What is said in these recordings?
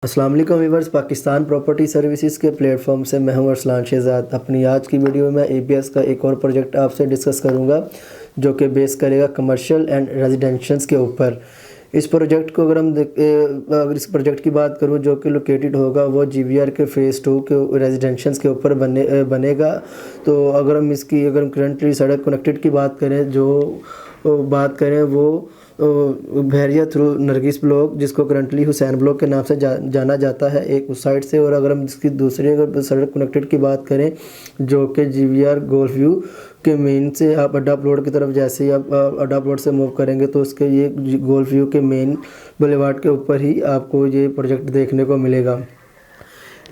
अस्सलाम वालेकुम viewers, Pakistan property services के प्लेटफॉर्म से मैं हूं अरसलान शहजाद। अपनी आज की वीडियो में एबीएस का एक और प्रोजेक्ट आपसे डिस्कस करूंगा जो कि बेस करेगा कमर्शियल एंड रेजिडेंशियल्स के ऊपर। इस प्रोजेक्ट को अगर इस प्रोजेक्ट की बात करूं जो कि लोकेटेड होगा वो जीवीआर के फेज़ 2 के रेजिडेंशियल्स के ऊपर बनेगा। तो अगर हम करंटली सड़क कनेक्टेड की बात करें वो बहरिया थ्रू नरगिस ब्लॉक, जिसको करंटली हुसैन ब्लॉक के नाम से जाना जाता है, एक उस साइड से। और अगर हम इसकी दूसरी अगर सड़क कनेक्टेड की बात करें जो कि जीवीआर गोल्फ व्यू के मेन से आप अड्डा प्लॉट की तरफ जैसे ही आप अड्डा प्लॉट से मूव करेंगे तो उसके ये गोल्फ व्यू के मेन बुलेवार्ड के ऊपर ही आपको ये प्रोजेक्ट देखने को मिलेगा।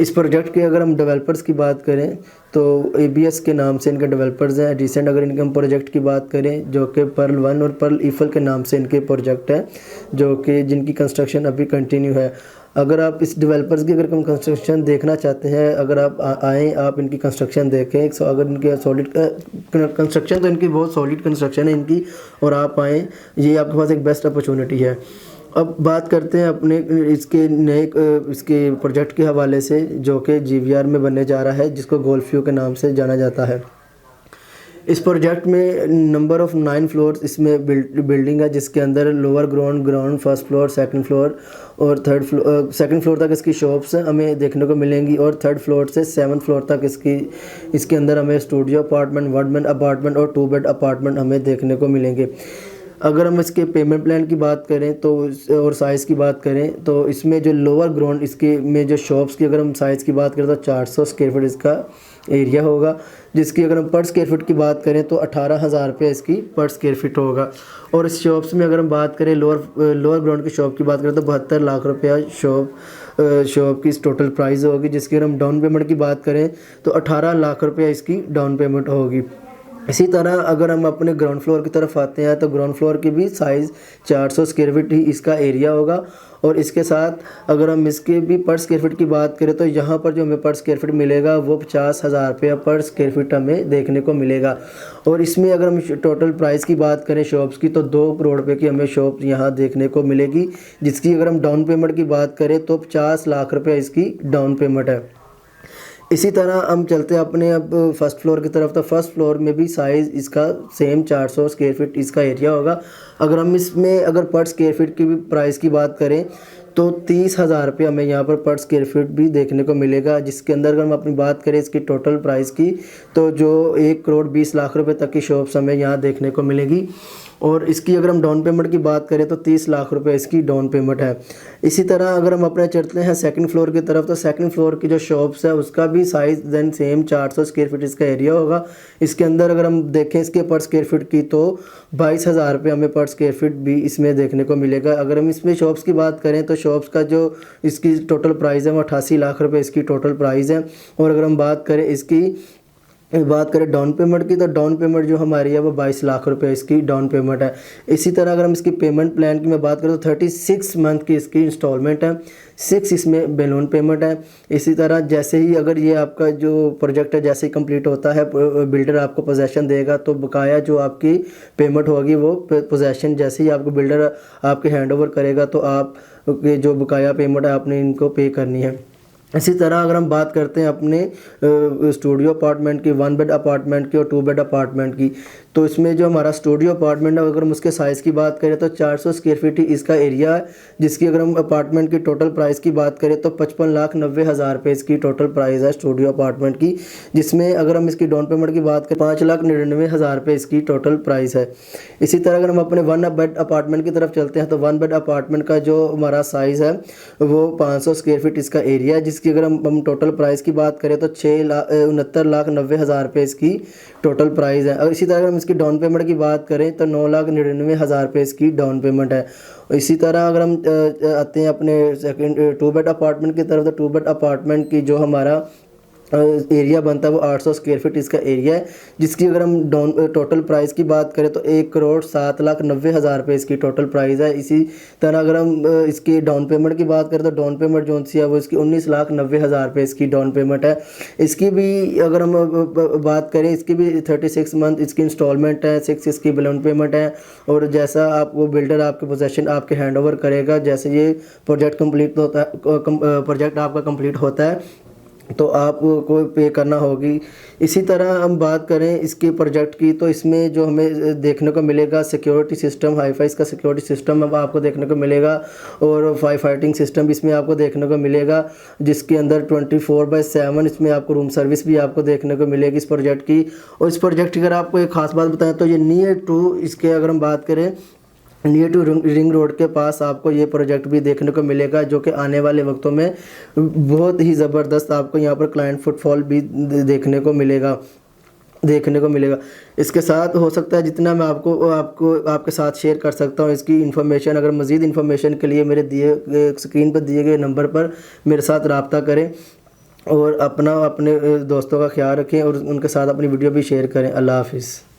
इस प्रोजेक्ट के अगर हम डेवलपर्स की बात करें तो एबीएस के नाम से इनके डेवलपर्स हैं। रिसेंट अगर इनके हम प्रोजेक्ट की बात करें जो कि पर्ल 1 और पर्ल ईफल के नाम से इनके प्रोजेक्ट हैं, जो कि जिनकी कंस्ट्रक्शन अभी कंटिन्यू है। अगर आप इस डेवलपर्स की अगर हम कंस्ट्रक्शन देखना चाहते हैं, अगर आप आएँ आप इनकी कंस्ट्रक्शन देखें। सो अगर इनके सॉलिड कंस्ट्रक्शन तो इनकी बहुत सॉलिड कंस्ट्रक्शन है इनकी, और आप आएँ, ये आपके पास एक बेस्ट अपॉर्चुनिटी है। अब बात करते हैं अपने इसके प्रोजेक्ट के हवाले से जो कि जीवीआर में बनने जा रहा है, जिसको गोल्फ व्यू के नाम से जाना जाता है। इस प्रोजेक्ट में नंबर ऑफ़ 9 फ्लोर्स इसमें बिल्डिंग है, जिसके अंदर lower ground, first floor, second floor और सेकंड फ्लोर तक इसकी शॉप्स हमें देखने को मिलेंगी। और थर्ड फ्लोर से 7th फ्लोर तक इसके अंदर हमें स्टूडियो अपार्टमेंट, 1 बेड अपार्टमेंट और 2 बेड अपार्टमेंट हमें देखने को मिलेंगे। अगर हम इसके पेमेंट प्लान की बात करें तो और साइज़ की बात करें तो इसमें जो लोअर ग्राउंड इसके में जो शॉप्स की अगर हम साइज़ की बात करें तो 400 स्क्वायर फीट इसका एरिया होगा, जिसकी अगर हम पर स्क्वायर फीट की बात करें तो 18,000 रुपये इसकी पर स्क्वायर फीट होगा। और इस शॉप्स में अगर हम बात करें लोअर ग्राउंड की शॉप की बात करें तो 72 लाख रुपया शॉप की टोटल प्राइस होगी, जिसकी अगर हम डाउन पेमेंट की बात करें तो 18 लाख रुपया इसकी डाउन पेमेंट होगी। इसी तरह अगर हम अपने ग्राउंड फ्लोर की तरफ आते हैं तो ग्राउंड फ्लोर की भी साइज़ 400 स्क्वायर फीट ही इसका एरिया होगा। और इसके साथ अगर हम इसके भी पर स्क्वायर फीट की बात करें तो यहाँ पर जो हमें पर स्क्वायर फीट मिलेगा वो 50,000 रुपया पर स्क्वायर फीट हमें देखने को मिलेगा। और इसमें अगर हम टोटल प्राइस की बात करें शॉप्स की तो 2 करोड़ रुपये की हमें शॉप यहाँ देखने को मिलेगी, जिसकी अगर हम डाउन पेमेंट की बात करें तो 50 लाख रुपये इसकी डाउन पेमेंट है। इसी तरह हम चलते हैं अपने अब फर्स्ट फ्लोर की तरफ। तो फर्स्ट फ्लोर में भी साइज़ इसका सेम 400 स्क्वायर फीट इसका एरिया होगा। अगर हम इसमें अगर पर स्क्वायर फीट की भी प्राइस की बात करें तो 30,000 रुपये हमें यहाँ पर पर स्क्वायर फीट भी देखने को मिलेगा, जिसके अंदर अगर हम अपनी बात करें इसकी टोटल प्राइस की तो जो 1 करोड़ 20 लाख रुपए तक की शॉप्स हमें यहाँ देखने को मिलेगी। और इसकी अगर हम डाउन पेमेंट की बात करें तो 30 लाख रुपए इसकी डाउन पेमेंट है। इसी तरह अगर हम अपने चलते हैं सेकंड फ्लोर की तरफ तो सेकंड फ्लोर की जो शॉप्स है उसका भी size then same 400 square feet इसका एरिया होगा। इसके अंदर अगर हम देखें इसके पर स्क्वायर फीट की तो 22,000 रुपये हमें पर स्क्वायर फीट भी इसमें देखने को मिलेगा। अगर हम इसमें शॉप्स की बात करें तो शॉप्स का जो इसकी टोटल प्राइस है वो 88 लाख रुपये इसकी टोटल प्राइस है। और अगर हम बात करें डाउन पेमेंट की तो डाउन पेमेंट जो हमारी है वो 22 लाख रुपए इसकी डाउन पेमेंट है। इसी तरह अगर हम इसकी पेमेंट प्लान की मैं बात करें तो 36 मंथ की इसकी इंस्टॉलमेंट है, 6 इसमें बैलून पेमेंट है। इसी तरह जैसे ही अगर ये आपका जो प्रोजेक्ट है जैसे ही कंप्लीट होता है बिल्डर आपको पोजेसन देगा तो बकाया जो आपकी पेमेंट होगी वो पोजेसन जैसे ही आपको बिल्डर आपके हैंड ओवर करेगा तो आप जो बकाया पेमेंट है आपने इनको पे करनी है। इसी तरह अगर हम बात करते हैं अपने स्टूडियो अपार्टमेंट की, 1 बेड अपार्टमेंट की और 2 बेड अपार्टमेंट की, तो इसमें जो हमारा स्टूडियो अपार्टमेंट है अगर हम उसके साइज़ की बात करें तो 400 स्क्वायर फीट ही इसका एरिया है, जिसकी अगर हम अपार्टमेंट की टोटल प्राइस की बात करें तो 55,90,000 रुपये इसकी टोटल प्राइस है स्टूडियो अपार्टमेंट की, जिसमें अगर हम इसकी डाउन पेमेंट की बात करें 5,99,000 रुपये इसकी टोटल प्राइस है। इसी तरह अगर हम अपने 1 बेड अपार्टमेंट की तरफ चलते हैं तो 1 बेड अपार्टमेंट का जो हमारा साइज़ है वो 500 स्क्वायर फीट इसका एरिया है, जिसकी अगर हम टोटल प्राइस की बात करें तो 6,69,90,000 रुपये इसकी टोटल प्राइस है। इसी तरह अगर हम इसकी डाउन पेमेंट की बात करें तो 9,99,000 रुपये इसकी डाउन पेमेंट है। इसी तरह अगर हम आते हैं अपने 2 बेड अपार्टमेंट की तरफ तो 2 बेड अपार्टमेंट की जो हमारा एरिया बनता है वो 800 स्क्वायर फीट इसका एरिया है, जिसकी अगर हम टोटल प्राइस की बात करें तो 1,07,90,000 रुपये इसकी टोटल प्राइस है। इसी तरह अगर हम इसकी डाउन पेमेंट की बात करें तो डाउन पेमेंट जो सी है वो इसकी 19,90,000 रुपये इसकी डाउन पेमेंट है। इसकी भी अगर हम बात करें, इसकी भी 36 मंथ इसकी इंस्टॉलमेंट है, 6 इसकी balloon पेमेंट है। और जैसा आप वो बिल्डर आपके पोजेशन आपके हैंड ओवर करेगा, जैसे ये प्रोजेक्ट कंप्लीट होता है, प्रोजेक्ट आपका कंप्लीट होता है तो आपको पे करना होगी। इसी तरह हम बात करें इसके प्रोजेक्ट की, तो इसमें जो हमें देखने को मिलेगा सिक्योरिटी सिस्टम, हाईफाई का सिक्योरिटी सिस्टम अब आपको देखने को मिलेगा, और फायर फाइटिंग सिस्टम भी इसमें आपको देखने को मिलेगा, जिसके अंदर 24/7 इसमें आपको रूम सर्विस भी आपको देखने को मिलेगी इस प्रोजेक्ट की। और इस प्रोजेक्ट की अगर आपको एक ख़ास बात बताएं तो ये नियर टू इसके अगर हम बात करें नियर टू रिंग रोड के पास आपको ये प्रोजेक्ट भी देखने को मिलेगा, जो कि आने वाले वक्तों में बहुत ही ज़बरदस्त आपको यहाँ पर क्लाइंट फुटफॉल भी देखने को मिलेगा। इसके साथ हो सकता है जितना मैं आपके साथ शेयर कर सकता हूँ इसकी इन्फॉर्मेशन। अगर मज़ीद इन्फॉर्मेशन के लिए मेरे स्क्रीन पर दिए गए नंबर पर मेरे साथ रब्ता करें, और अपने दोस्तों का ख्याल रखें और उनके साथ अपनी वीडियो भी शेयर करें। अल्लाह हाफिज़।